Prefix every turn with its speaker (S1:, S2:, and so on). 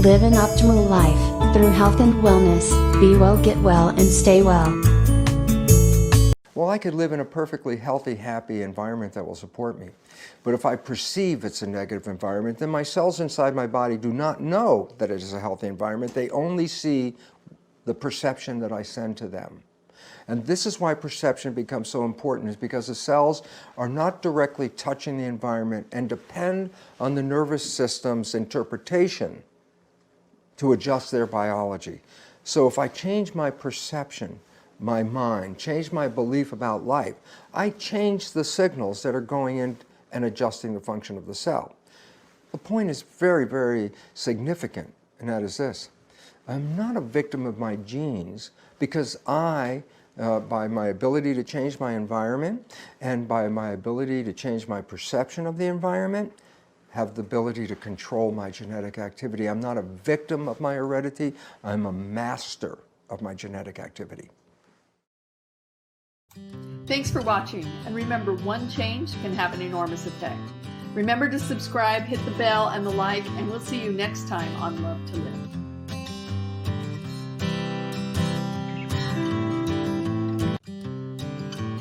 S1: Live an optimal life, through health and wellness. Be well, get well, and stay well.
S2: Well, I could live in a perfectly healthy, happy environment that will support me. But if I perceive it's a negative environment, then my cells inside my body do not know that it is a healthy environment. They only see the perception that I send to them. And this is why perception becomes so important, is because the cells are not directly touching the environment and depend on the nervous system's interpretation to adjust their biology. So if I change my perception, my mind, change my belief about life, I change the signals that are going in and adjusting the function of the cell. The point is very, very significant, and that is this. I'm not a victim of my genes because I, by my ability to change my environment and by my ability to change my perception of the environment, have the ability to control my genetic activity. I'm not a victim of my heredity, I'm a master of my genetic activity.
S3: Thanks for watching, and remember, one change can have an enormous effect. Remember to subscribe, hit the bell and the like, and we'll see you next time on Love to Live.